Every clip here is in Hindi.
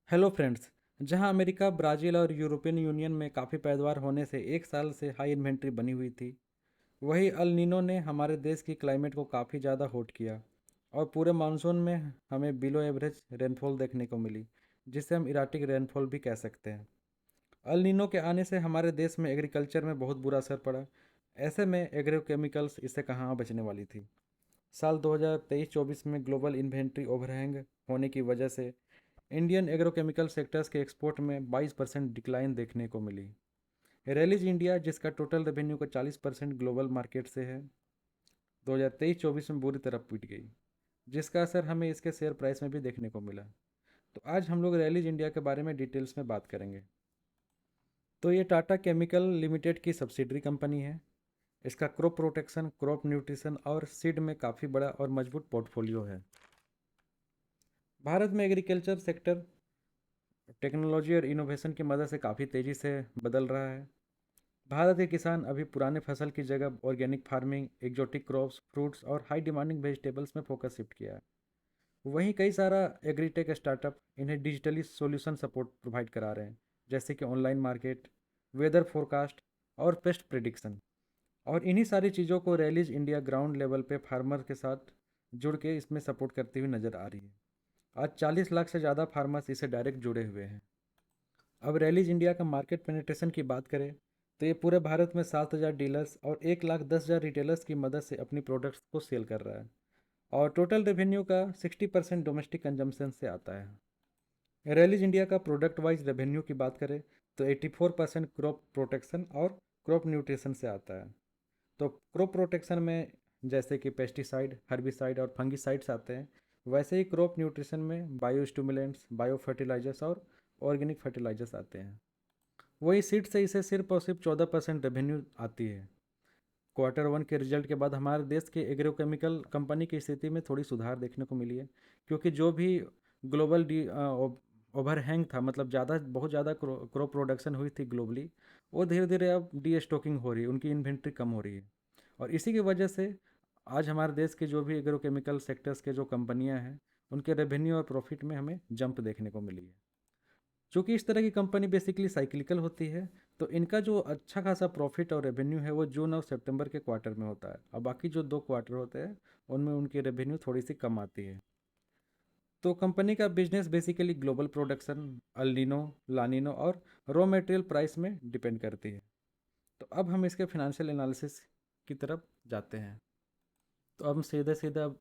Hello friends. जहां अमेरिका, ब्राज़ील और यूरोपियन यूनियन में काफ़ी पैदावार होने से एक साल से हाई इन्वेंट्री बनी हुई थी, वहीं अल नीनो ने हमारे देश की क्लाइमेट को काफ़ी ज़्यादा हॉट किया और पूरे मानसून में हमें बिलो एवरेज रेनफॉल देखने को मिली, जिसे हम इराटिक रेनफॉल भी कह सकते हैं। अल नीनो के आने से हमारे देश में एग्रीकल्चर में बहुत बुरा असर पड़ा। ऐसे में एग्रोकेमिकल्स इससे कहाँ बचने वाली थी। साल 2023-24 में ग्लोबल इन्वेंट्री ओवरहैंग होने की वजह से इंडियन एग्रोकेमिकल सेक्टर्स के एक्सपोर्ट में 22% डिक्लाइन देखने को मिली। रैलीज इंडिया, जिसका टोटल रेवेन्यू का 40% ग्लोबल मार्केट से है, 2023-24 में बुरी तरह पिट गई, जिसका असर हमें इसके शेयर प्राइस में भी देखने को मिला। तो आज हम लोग रैलीज इंडिया के बारे में डिटेल्स में बात करेंगे। तो ये टाटा केमिकल लिमिटेड की सब्सिडरी कंपनी है। इसका क्रॉप प्रोटेक्शन, क्रॉप न्यूट्रिशन और सीड में काफ़ी बड़ा और मजबूत पोर्टफोलियो है। भारत में एग्रीकल्चर सेक्टर टेक्नोलॉजी और इनोवेशन की मदद से काफ़ी तेज़ी से बदल रहा है। भारत के किसान अभी पुराने फसल की जगह organic farming, exotic crops, fruits और हाई डिमांडिंग वेजिटेबल्स में फोकस शिफ्ट किया है। वहीं कई सारा एग्रीटेक स्टार्टअप इन्हें डिजिटली सॉल्यूशन सपोर्ट प्रोवाइड करा रहे हैं, जैसे कि ऑनलाइन मार्केट, वेदर फोरकास्ट और पेस्ट प्रिडिक्शन। और इन्हीं सारी चीज़ों को रैलीज इंडिया ग्राउंड लेवल पे फार्मर के साथ जुड़ के इसमें सपोर्ट करती हुई नज़र आ रही है। आज 40 लाख से ज़्यादा फार्मर्स इससे डायरेक्ट जुड़े हुए हैं। अब रैलीज इंडिया का मार्केट पेनिट्रेशन की बात करें तो ये पूरे भारत में 7,000 डीलर्स और 1,10,000 रिटेलर्स की मदद से अपनी प्रोडक्ट्स को सेल कर रहा है। और टोटल रेवेन्यू का 60% डोमेस्टिक कंजम्पशन से आता है। रैलीज इंडिया का प्रोडक्ट वाइज रेवेन्यू की बात करें तो 84% क्रॉप प्रोटेक्शन और क्रॉप न्यूट्रिशन से आता है। तो क्रॉप प्रोटेक्शन में जैसे कि पेस्टिसाइड, हर्बिसाइड और फंगिसाइड्स आते हैं, वैसे ही क्रॉप न्यूट्रिशन में बायो स्टिमुलेंट्स, बायो फर्टिलाइजर्स और ऑर्गेनिक फर्टिलाइजर्स आते हैं। वही सीड से इसे सिर्फ और सिर्फ 14% रेवेन्यू आती है। क्वार्टर 1 के रिजल्ट के बाद हमारे देश के एग्रोकेमिकल कंपनी की स्थिति में थोड़ी सुधार देखने को मिली है, क्योंकि जो भी ग्लोबल ओवरहैंग था, मतलब ज़्यादा बहुत ज़्यादा क्रॉप प्रोडक्शन हुई थी ग्लोबली, वो धीरे धीरे अब डी स्टॉकिंग हो रही है, उनकी इन्वेंट्री कम हो रही है। और इसी की वजह से आज हमारे देश के जो भी एग्रोकेमिकल सेक्टर्स के जो कंपनियां हैं, उनके रेवेन्यू और प्रॉफिट में हमें जंप देखने को मिली है। चूँकि इस तरह की कंपनी बेसिकली साइक्लिकल होती है, तो इनका जो अच्छा खासा प्रॉफिट और रेवेन्यू है वो जून और सितंबर के क्वार्टर में होता है, और बाकी जो 2 क्वार्टर होते हैं उनमें उनकी रेवेन्यू थोड़ी सी कम आती है। तो कंपनी का business basically global production, El Nino, La Nina और रॉ मटेरियल प्राइस में डिपेंड करती है। तो अब हम इसके फाइनेंशियल एनालिसिस की तरफ जाते हैं। तो अब हम सीधे सीधे अब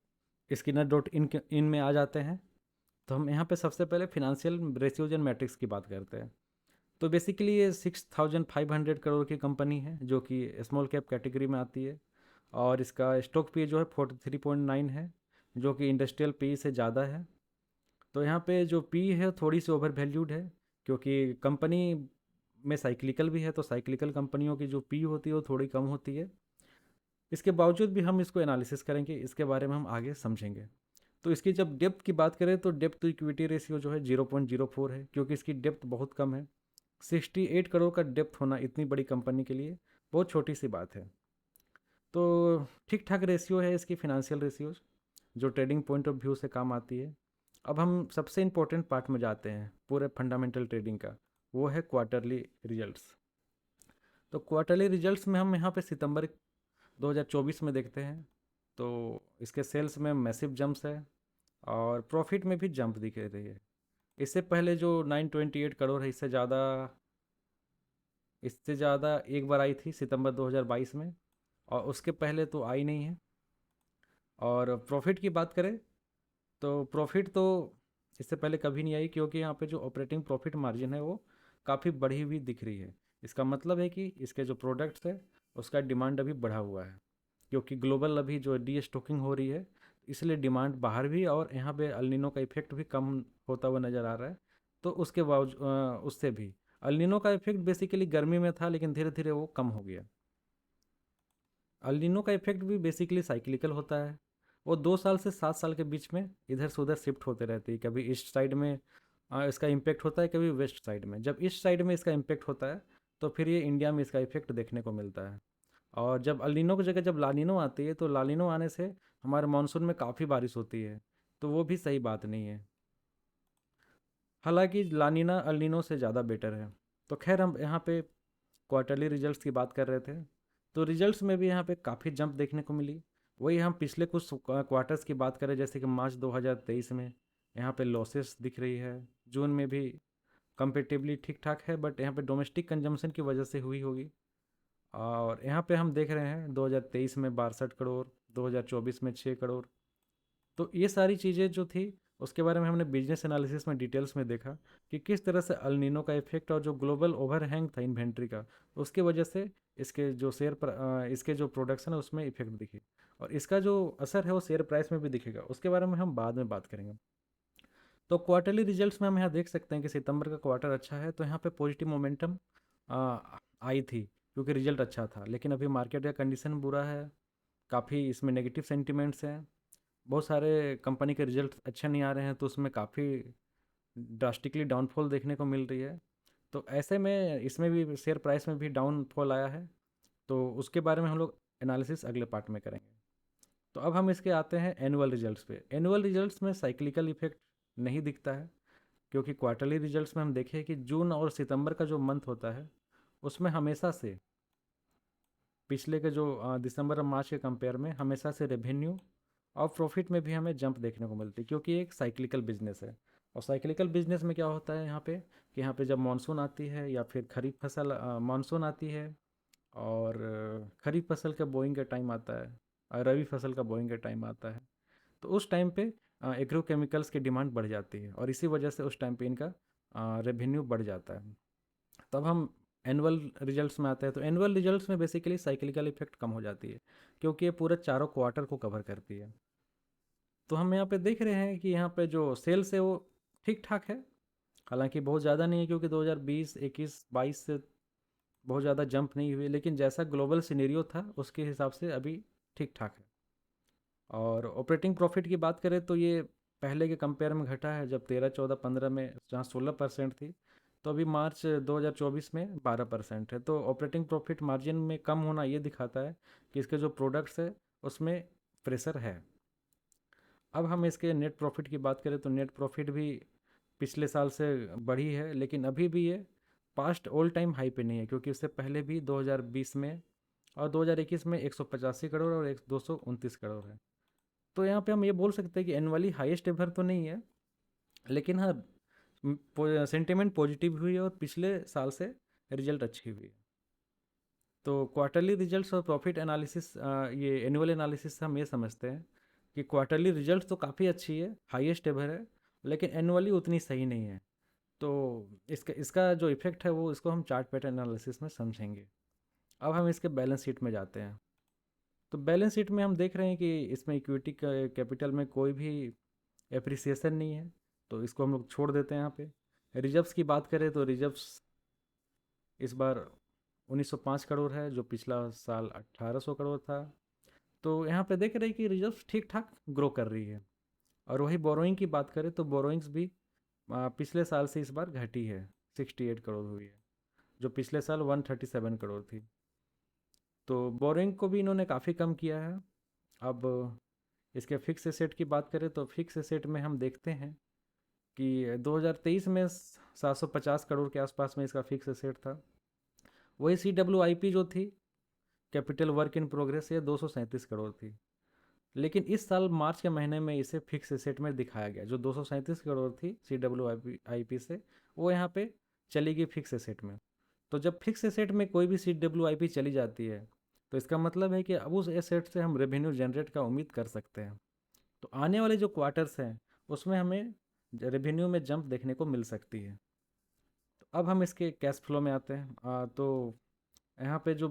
Skinner.in में आ जाते हैं। तो हम यहाँ पे सबसे पहले फिनेंशियल रेशियोज एंड मैट्रिक्स की बात करते हैं। तो बेसिकली ये 6,500 करोड़ की कंपनी है, जो कि स्मॉल कैप कैटेगरी में आती है। और इसका स्टॉक पी जो है 43.9 है, जो कि इंडस्ट्रियल पी से ज़्यादा है। तो यहाँ पे जो पी है थोड़ी सी ओवर वैल्यूड है, क्योंकि कंपनी में साइक्लिकल भी है, तो साइक्लिकल कंपनियों की जो पी होती है वो थोड़ी कम होती है। इसके बावजूद भी हम इसको एनालिसिस करेंगे, इसके बारे में हम आगे समझेंगे। तो इसकी जब डेप्थ की बात करें तो डेप्थ टू इक्विटी रेशियो जो है 0.04 है, क्योंकि इसकी डेप्थ बहुत कम है। 68 करोड़ का डेप्थ होना इतनी बड़ी कंपनी के लिए बहुत छोटी सी बात है। तो ठीक ठाक रेशियो है इसकी फिनेंशियल रेशियोज, जो ट्रेडिंग पॉइंट ऑफ व्यू से काम आती है। अब हम सबसे इम्पोर्टेंट पार्ट में जाते हैं पूरे फंडामेंटल ट्रेडिंग का, वो है क्वार्टरली रिजल्ट्स। तो क्वार्टरली रिजल्ट्स में हम यहाँ पे सितंबर 2024 में देखते हैं। तो इसके सेल्स में मैसिव जंप्स है और प्रॉफिट में भी जंप दिख रही है। इससे पहले जो 928 करोड़ है, इससे ज़्यादा एक बार आई थी सितंबर 2022 में, और उसके पहले तो आई नहीं है। और प्रॉफिट की बात करें तो प्रॉफिट तो इससे पहले कभी नहीं आई, क्योंकि यहाँ पे जो ऑपरेटिंग प्रॉफिट मार्जिन है वो काफ़ी बढ़ी हुई दिख रही है। इसका मतलब है कि इसके जो प्रोडक्ट्स है उसका डिमांड अभी बढ़ा हुआ है, क्योंकि ग्लोबल अभी जो डी स्टॉकिंग हो रही है, इसलिए डिमांड बाहर भी और यहाँ पे अल्निनो का इफेक्ट भी कम होता हुआ नज़र आ रहा है। तो उसके बावजूद उससे भी अल्निनो का इफेक्ट बेसिकली गर्मी में था, लेकिन धीरे धीरे वो कम हो गया। अल्निनो का इफेक्ट भी बेसिकली साइक्लिकल होता है। वो 2 साल से 7 साल के बीच में इधर से उधर शिफ्ट होते रहती है। कभी ईस्ट साइड में इसका इम्पेक्ट होता है, कभी वेस्ट साइड में। जब ईस्ट साइड में इसका इम्पेक्ट होता है तो फिर ये इंडिया में इसका इफेक्ट देखने को मिलता है। और जब अलिनो की जगह जब लानिनो आती है, तो लानिनो आने से हमारे मानसून में काफ़ी बारिश होती है, तो वो भी सही बात नहीं है। हालांकि लानिना अल्निनो से ज़्यादा बेटर है। तो खैर हम यहाँ पे क्वार्टरली रिजल्ट्स की बात कर रहे थे, तो रिजल्ट्स में भी यहाँ पे काफ़ी जंप देखने को मिली। वही हम पिछले कुछ क्वार्टर्स की बात करें, जैसे कि मार्च 2023 में यहाँ पे लॉसेस दिख रही है। जून में भी कंपेटिवली ठीक ठाक है, बट यहाँ पे डोमेस्टिक कंजम्पशन की वजह से हुई होगी। और यहाँ पे हम देख रहे हैं 2023 में 62 करोड़, 2024 में 6 करोड़। तो ये सारी चीज़ें जो थी उसके बारे में हमने बिजनेस एनालिसिस में डिटेल्स में देखा कि किस तरह से अल्निनो का इफेक्ट और जो ग्लोबल ओवरहैंग था इन्वेंट्री का, उसकी वजह से इसके जो इसके जो प्रोडक्शन है उसमें इफेक्ट दिखी। और इसका जो असर है वो शेयर प्राइस में भी दिखेगा, उसके बारे में हम बाद में बात करेंगे। तो क्वार्टरली रिजल्ट्स में हम यहाँ देख सकते हैं कि सितंबर का क्वार्टर अच्छा है, तो यहाँ पे पॉजिटिव मोमेंटम आई थी क्योंकि रिजल्ट अच्छा था। लेकिन अभी मार्केट का कंडीशन बुरा है, काफ़ी इसमें नेगेटिव सेंटिमेंट्स हैं, बहुत सारे कंपनी के रिजल्ट अच्छे नहीं आ रहे हैं, तो उसमें काफ़ी ड्रास्टिकली डाउनफॉल देखने को मिल रही है। तो ऐसे में इसमें भी शेयर प्राइस में भी डाउनफॉल आया है, तो उसके बारे में हम लोग एनालिसिस अगले पार्ट में करेंगे। तो अब हम इसके आते हैं एनुअल रिजल्ट्स पे। एनुअल रिजल्ट्स में साइक्लिकल इफेक्ट नहीं दिखता है, क्योंकि क्वार्टरली रिजल्ट्स में हम देखें कि जून और सितंबर का जो मंथ होता है उसमें हमेशा से पिछले के जो दिसंबर और मार्च के कंपेयर में हमेशा से रेवेन्यू और प्रॉफिट में भी हमें जंप देखने को मिलती है, क्योंकि एक साइक्लिकल बिजनेस है। और साइक्लिकल बिजनेस में क्या होता है यहाँ पे कि यहाँ पे जब मानसून आती है या फिर खरीफ फसल मानसून आती है और खरीफ फसल का बोइंग का टाइम आता है और रबी फसल का बोइंग का टाइम आता है, तो उस टाइम पे एग्रो केमिकल्स की डिमांड बढ़ जाती है और इसी वजह से उस टाइम पे इनका रेवेन्यू बढ़ जाता है। तब हम एनुअल रिजल्ट्स में आते हैं, तो एनुअल रिजल्ट्स में बेसिकली साइक्लिकल इफेक्ट कम हो जाती है, क्योंकि ये पूरे चारों क्वार्टर को कवर करती है। तो हम यहाँ पे देख रहे हैं कि यहाँ पे जो सेल्स है वो ठीक ठाक है, हालांकि बहुत ज़्यादा नहीं है, क्योंकि 2020, 21, 22 से बहुत ज़्यादा जंप नहीं हुई, लेकिन जैसा ग्लोबल सिनेरियो था उसके हिसाब से अभी ठीक ठाक है। और ऑपरेटिंग प्रॉफिट की बात करें तो ये पहले के कंपेयर में घटा है, जब 13, 14, 15 में जहाँ 16% थी, तो अभी मार्च 2024 में 12% है। तो ऑपरेटिंग प्रॉफिट मार्जिन में कम होना ये दिखाता है कि इसके जो प्रोडक्ट्स है उसमें प्रेशर है। अब हम इसके नेट प्रॉफिट की बात करें तो नेट प्रॉफिट भी पिछले साल से बढ़ी है, लेकिन अभी भी ये पास्ट ऑल टाइम हाई पे नहीं है, क्योंकि उससे पहले भी 2020 में और 2021 में 185 करोड़ और एक 229 करोड़ है। तो यहाँ पे हम ये बोल सकते हैं कि एनुअली हाईएस्ट एवर तो नहीं है, लेकिन हाँ सेंटिमेंट पॉजिटिव हुई है और पिछले साल से रिजल्ट अच्छी हुई है। तो क्वार्टरली रिजल्ट्स और प्रॉफिट एनालिसिस, ये एनुअल एनालिसिस से हम ये समझते हैं कि क्वार्टरली रिजल्ट तो काफ़ी अच्छी है, हाईएस्ट एवर है, लेकिन एनुअली उतनी सही नहीं है। तो इसका इसका जो इफेक्ट है वो इसको हम चार्ट पैटर्न एनालिसिस में समझेंगे। अब हम इसके बैलेंस शीट में जाते हैं। तो बैलेंस शीट में हम देख रहे हैं कि इसमें इक्विटी कैपिटल में कोई भी एप्रिसिएशन नहीं है, तो इसको हम लोग छोड़ देते हैं यहाँ पे। रिजर्व्स की बात करें तो रिजर्व्स इस बार 1905 करोड़ है, जो पिछला साल 1800 करोड़ था। तो यहाँ पे देख रहे हैं कि रिजर्व्स ठीक ठाक ग्रो कर रही है। और वही बोरोइंग की बात करें तो बोरोइंग्स भी पिछले साल से इस बार घटी है, 68 करोड़ हुई है, जो पिछले साल 137 करोड़ थी। तो बोरोइंग को भी इन्होंने काफ़ी कम किया है। अब इसके फिक्स एसेट की बात करें तो फिक्स एसेट में हम देखते हैं कि 2023 में 750 करोड़ के आसपास में इसका फिक्स एसेट था। वही CWIP जो थी, कैपिटल वर्क इन प्रोग्रेस, ये 237 करोड़ थी। लेकिन इस साल मार्च के महीने में इसे फिक्स एसेट में दिखाया गया, जो 237 करोड़ थी CWIP से, वो यहाँ पे चली गई फिक्स एसेट में। तो जब फिक्स एसेट में कोई भी CWIP चली जाती है, तो इसका मतलब है कि अब उस एसेट से हम रेवेन्यू जनरेट का उम्मीद कर सकते हैं। तो आने वाले जो क्वार्टर्स हैं उसमें हमें रेवेन्यू में जंप देखने को मिल सकती है। तो अब हम इसके कैश फ्लो में आते हैं। तो यहाँ पे जो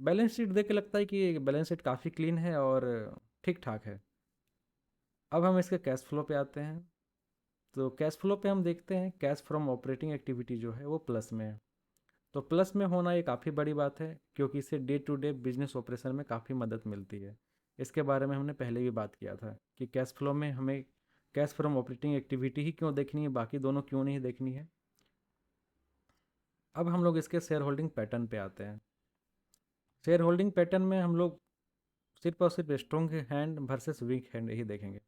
बैलेंस शीट देख के लगता है कि बैलेंस शीट काफ़ी क्लीन है और ठीक ठाक है। अब हम इसके कैश फ्लो पे आते हैं। तो कैश फ्लो पे हम देखते हैं कैश फ्रॉम ऑपरेटिंग एक्टिविटी जो है वो प्लस में है। तो प्लस में होना ये काफ़ी बड़ी बात है, क्योंकि इससे day to day business operation में काफ़ी मदद मिलती है। इसके बारे में हमने पहले भी बात किया था कि कैश फ्लो में हमें कैश फ्रॉम ऑपरेटिंग एक्टिविटी ही क्यों देखनी है, बाकी दोनों क्यों नहीं देखनी है। अब हम लोग इसके शेयर होल्डिंग पैटर्न पे आते हैं। शेयर होल्डिंग पैटर्न में हम लोग सिर्फ और सिर्फ strong hand versus weak hand ही देखेंगे।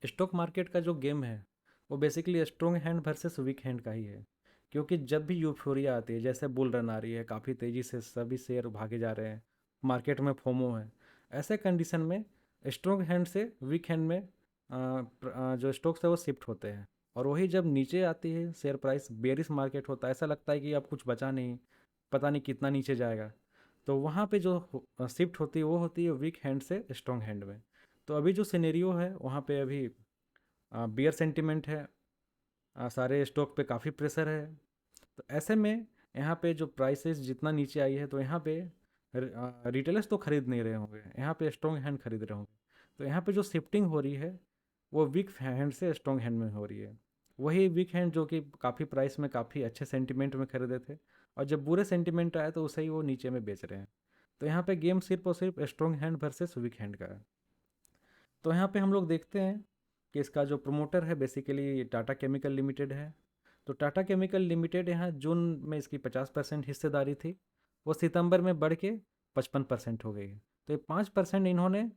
स्टॉक मार्केट का जो गेम है वो basically strong hand versus weak hand का ही है। क्योंकि जब भी यूफोरिया आती है, जैसे बुल रन आ रही है, काफ़ी तेज़ी से सभी शेयर भागे जा रहे हैं, मार्केट में फोमो है, ऐसे कंडीशन में स्ट्रॉन्ग हैंड से वीक हैंड में जो स्टॉक्स है वो शिफ्ट होते हैं। और वही जब नीचे आती है शेयर प्राइस, बेरिश मार्केट होता है, ऐसा लगता है कि अब कुछ बचा नहीं, पता नहीं कितना नीचे जाएगा, तो वहाँ पे जो शिफ्ट होती है वो होती है वीक हैंड से स्ट्रॉन्ग हैंड में। तो अभी जो सिनेरियो है वहाँ पे अभी बियर सेंटिमेंट है, सारे स्टॉक पे काफ़ी प्रेशर है। तो ऐसे में यहाँ पे जो प्राइसेस जितना नीचे आई है, तो यहाँ पे रिटेलर्स तो खरीद नहीं रहे होंगे, यहाँ पे स्ट्रॉन्ग हैंड खरीद रहे होंगे। तो यहाँ पे जो शिफ्टिंग हो रही है वो वीक हैंड से स्ट्रॉन्ग हैंड में हो रही है। वही वीक हैंड जो कि काफ़ी प्राइस में काफ़ी अच्छे सेंटिमेंट में खरीदे थे, और जब बुरे सेंटिमेंट आए तो उसे ही वो नीचे में बेच रहे हैं। तो यहाँ पे गेम सिर्फ और सिर्फ strong hand versus weak hand का है। तो यहाँ पे हम लोग देखते हैं कि इसका जो प्रमोटर है बेसिकली टाटा केमिकल लिमिटेड है। तो टाटा केमिकल लिमिटेड यहाँ जून में इसकी 50% हिस्सेदारी थी, वो सितंबर में बढ़ के 55% हो गई है। तो ये 5% इन्होंने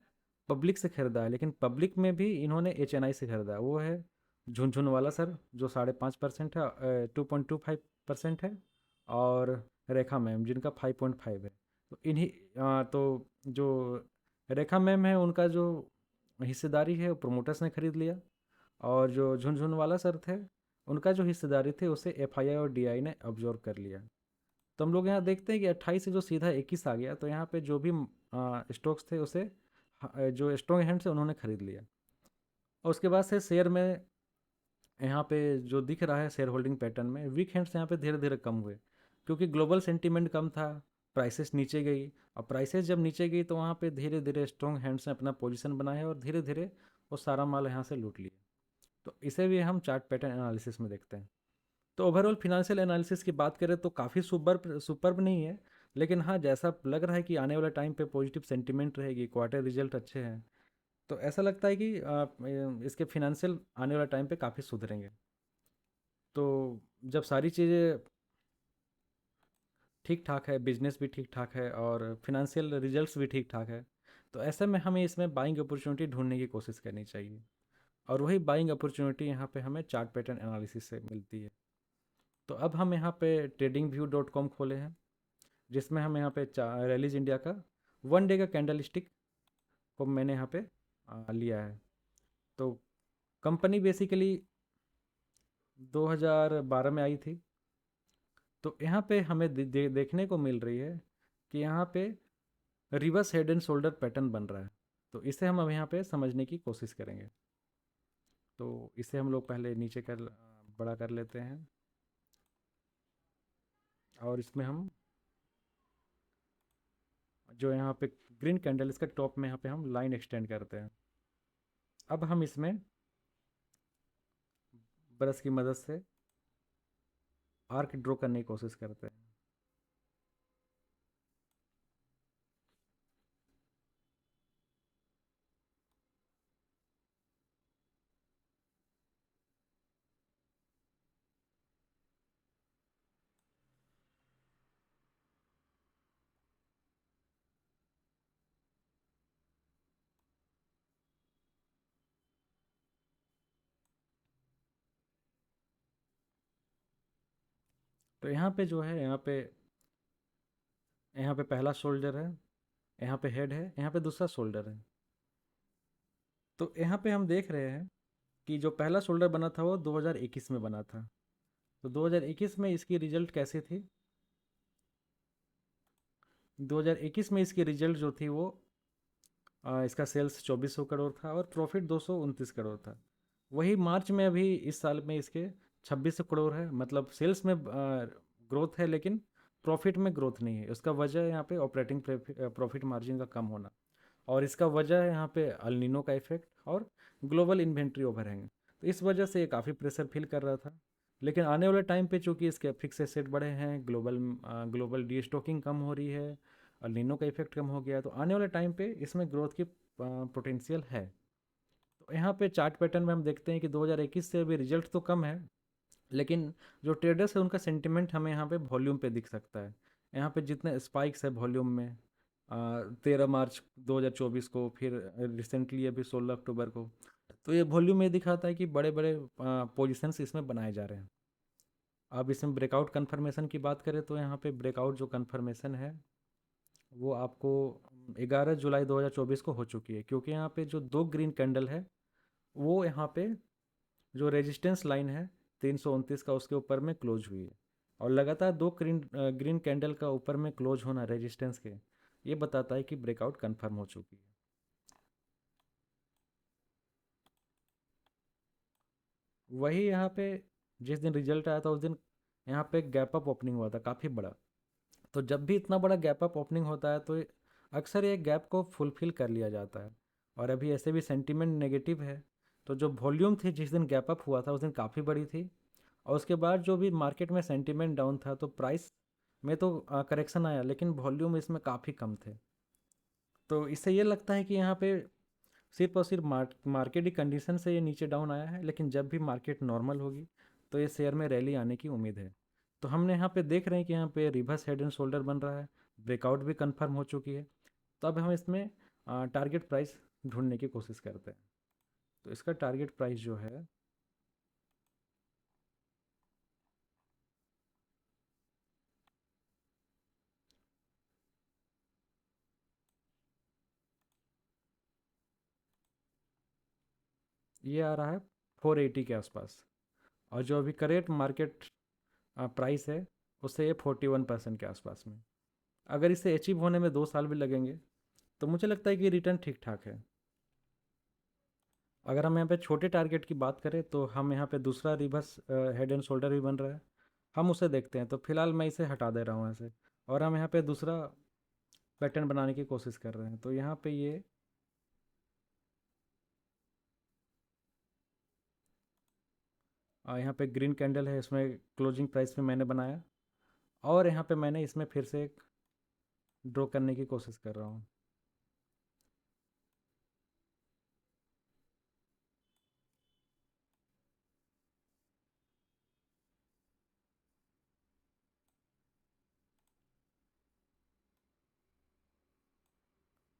पब्लिक से खरीदा है, लेकिन पब्लिक में भी इन्होंने HNI से खरीदा है। वो है झुनझुन वाला सर, जो 5.5% है, 2.25% है, और रेखा मैम जिनका 5.5 है। तो इन्हीं तो जो रेखा मैम है उनका जो हिस्सेदारी है वो प्रोमोटर्स ने खरीद लिया, और जो झुनझुन वाला सर थे उनका जो हिस्सेदारी थे उसे FII और DI ने ऑब्जर्व कर लिया। तो हम लोग यहाँ देखते हैं कि 28 से जो सीधा 21 आ गया, तो यहाँ पे जो भी स्टॉक्स थे उसे जो स्ट्रॉन्ग हैंड से उन्होंने खरीद लिया। और उसके बाद से शेयर में यहाँ पे जो दिख रहा है शेयर होल्डिंग पैटर्न में, वीक हैंड्स यहाँ पे धीरे धीरे कम हुए, क्योंकि ग्लोबल सेंटीमेंट कम था, प्राइसेस नीचे गई। और प्राइसेस जब नीचे गई तो वहाँ पे धीरे धीरे स्ट्रॉन्ग हैंड्स ने अपना पोजीशन बनाया और धीरे धीरे वो सारा माल यहाँ से लूट लिया। तो इसे भी हम चार्ट पैटर्न एनालिसिस में देखते हैं। तो ओवरऑल फिनेंशियल एनालिसिस की बात करें तो काफ़ी सुपर्ब नहीं है, लेकिन हाँ जैसा लग रहा है कि आने वाले टाइम पे पॉजिटिव सेंटीमेंट रहेगी, क्वार्टर रिजल्ट अच्छे हैं, तो ऐसा लगता है कि इसके फिनेंशियल आने वाले टाइम पे काफ़ी सुधरेंगे। तो जब सारी चीज़ें ठीक ठाक है, बिजनेस भी ठीक ठाक है और फिनेंशियल रिजल्ट्स भी ठीक ठाक है, तो ऐसे में हमें इसमें बाइंग अपॉर्चुनिटी ढूंढने की कोशिश करनी चाहिए। और वही बाइंग अपॉर्चुनिटी यहाँ पे हमें चार्ट पैटर्न एनालिसिस से मिलती है। तो अब हम यहाँ पे tradingview.com खोले हैं, जिसमें हम यहाँ पे रैलीज इंडिया का 1 डे का कैंडल स्टिक को मैंने यहाँ पे लिया है। तो कंपनी बेसिकली 2012 में आई थी। तो यहाँ पे हमें देखने को मिल रही है कि यहाँ पे reverse head and shoulder pattern बन रहा है। तो इसे हम अब यहाँ पे समझने की कोशिश करेंगे। तो इसे हम लोग पहले नीचे कर बड़ा कर लेते हैं, और इसमें हम जो यहाँ पे ग्रीन कैंडल इसका टॉप में यहाँ पे हम लाइन एक्सटेंड करते हैं। अब हम इसमें ब्रश की मदद से आर्क ड्रॉ करने की कोशिश करते हैं। तो यहाँ पे जो है, यहाँ पे पहला शोल्डर है, यहाँ पे हेड है, यहाँ पे दूसरा शोल्डर है। तो यहाँ पे हम देख रहे हैं कि जो पहला शोल्डर बना था वो 2021 में बना था। तो 2021 में इसकी रिजल्ट कैसी थी? 2021 में इसकी रिजल्ट जो थी वो इसका सेल्स 2400 करोड़ था और प्रॉफिट 229 करोड़ था। वही मार्च में अभी इस साल में इसके 2600 करोड़ है, मतलब सेल्स में ग्रोथ है लेकिन प्रॉफिट में ग्रोथ नहीं है। उसका वजह है यहाँ पे ऑपरेटिंग प्रॉफिट मार्जिन का कम होना, और इसका वजह है यहाँ पे अल्निनो का इफेक्ट और ग्लोबल इन्वेंट्री ओवरहैंग। तो इस वजह से ये काफ़ी प्रेशर फील कर रहा था। लेकिन आने वाले टाइम पे चूंकि इसके फिक्स एसेट बढ़े हैं, ग्लोबल डी स्टॉकिंग कम हो रही है, अल्निनो का इफेक्ट कम हो गया, तो आने वाले टाइम पे इसमें ग्रोथ की पोटेंशियल है। तो यहाँ पे चार्ट पैटर्न में हम देखते हैं कि 2021 से अभी रिजल्ट तो कम है, लेकिन जो ट्रेडर्स है उनका सेंटिमेंट हमें यहाँ पे वॉल्यूम पे दिख सकता है। यहाँ पे जितने स्पाइक्स है वॉल्यूम में, 13 मार्च 2024 को, फिर रिसेंटली अभी 16 अक्टूबर को। तो ये वॉल्यूम ये दिखाता है कि बड़े बड़े पोजिशंस इसमें बनाए जा रहे हैं। अब इसमें ब्रेकआउट कन्फर्मेशन की बात करें तो यहाँ पे ब्रेकआउट जो कन्फर्मेशन है वो आपको 11 जुलाई 2024 को हो चुकी है, क्योंकि यहाँ पे जो दो ग्रीन कैंडल है वो यहाँ पे जो रेजिस्टेंस लाइन है 329 का, उसके ऊपर में क्लोज हुई है। और लगातार दो ग्रीन ग्रीन कैंडल का ऊपर में क्लोज होना रेजिस्टेंस के, ये बताता है कि ब्रेकआउट कंफर्म हो चुकी है। वही यहाँ पे जिस दिन रिजल्ट आया था उस दिन यहाँ पे गैप अप ओपनिंग हुआ था काफ़ी बड़ा। तो जब भी इतना बड़ा गैप अप ओपनिंग होता है तो अक्सर ये गैप को फुलफिल कर लिया जाता है। और अभी ऐसे भी सेंटीमेंट नेगेटिव है, तो जो वॉल्यूम थी जिस दिन गैप अप हुआ था उस दिन काफ़ी बड़ी थी। और उसके बाद जो भी मार्केट में सेंटीमेंट डाउन था तो प्राइस में तो करेक्शन आया, लेकिन वॉल्यूम इसमें काफ़ी कम थे। तो इससे ये लगता है कि यहाँ पे सिर्फ और सिर्फ मार्केट की कंडीशन से ये नीचे डाउन आया है, लेकिन जब भी मार्केट नॉर्मल होगी तो ये शेयर में रैली आने की उम्मीद है। तो हमने यहाँ पे देख रहे हैं कि यहाँ पे रिवर्स हेड एंड शोल्डर बन रहा है, ब्रेकआउट भी कंफर्म हो चुकी है। तो अब हम इसमें टारगेट प्राइस ढूंढने की कोशिश करते हैं। तो इसका टारगेट प्राइस जो है ये आ रहा है 480 के आसपास। और जो अभी करेंट मार्केट प्राइस है उससे ये 41% के आसपास में। अगर इसे अचीव होने में 2 साल भी लगेंगे तो मुझे लगता है कि रिटर्न ठीक ठाक है। अगर हम यहाँ पे छोटे टारगेट की बात करें तो हम यहाँ पे दूसरा रिवर्स हेड एंड शोल्डर भी बन रहा है, हम उसे देखते हैं। तो फिलहाल मैं इसे हटा दे रहा हूँ ऐसे, और हम यहाँ पे दूसरा पैटर्न बनाने की कोशिश कर रहे हैं। तो यहाँ पे ये यहाँ पे ग्रीन कैंडल है, इसमें क्लोजिंग प्राइस में मैंने बनाया, और यहाँ पे मैंने इसमें फिर से एक ड्रॉ करने की कोशिश कर रहा हूँ।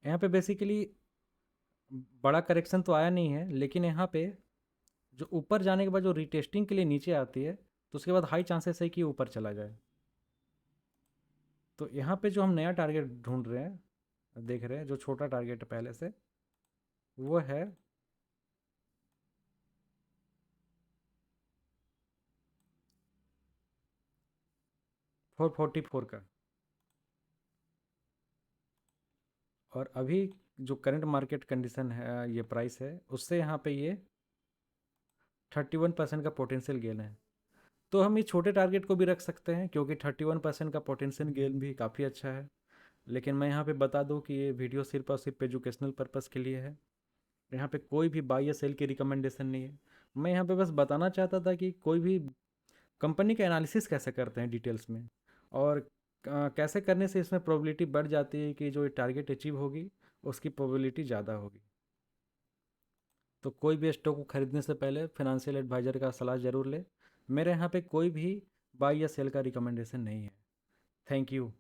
यहाँ पे बेसिकली बड़ा करेक्शन तो आया नहीं है, लेकिन यहाँ पे जो ऊपर जाने के बाद जो रिटेस्टिंग के लिए नीचे आती है तो उसके बाद हाई चांसेस है कि ऊपर चला जाए। तो यहाँ पे जो हम नया टारगेट ढूंढ रहे हैं, देख रहे हैं जो छोटा टारगेट है पहले से, वो है 444 का। और अभी जो करंट मार्केट कंडीशन है, ये प्राइस है, उससे यहाँ पे ये 31% का पोटेंशियल गेन है। तो हम इस छोटे टारगेट को भी रख सकते हैं, क्योंकि 31% का पोटेंशियल गेन भी काफ़ी अच्छा है। लेकिन मैं यहाँ पे बता दूँ कि ये वीडियो सिर्फ और सिर्फ एजुकेशनल पर्पज़ के लिए है। यहाँ पे कोई भी बाई या सेल की रिकमेंडेशन नहीं है। मैं यहाँ पे बस बताना चाहता था कि कोई भी कंपनी का एनालिसिस कैसे करते हैं डिटेल्स में, और कैसे करने से इसमें प्रोबेबिलिटी बढ़ जाती है कि जो टारगेट अचीव होगी उसकी प्रोबेबिलिटी ज़्यादा होगी। तो कोई भी स्टॉक को खरीदने से पहले फाइनेंशियल एडवाइज़र का सलाह ज़रूर ले। मेरे यहाँ पे कोई भी बाई या सेल का रिकमेंडेशन नहीं है। Thank you.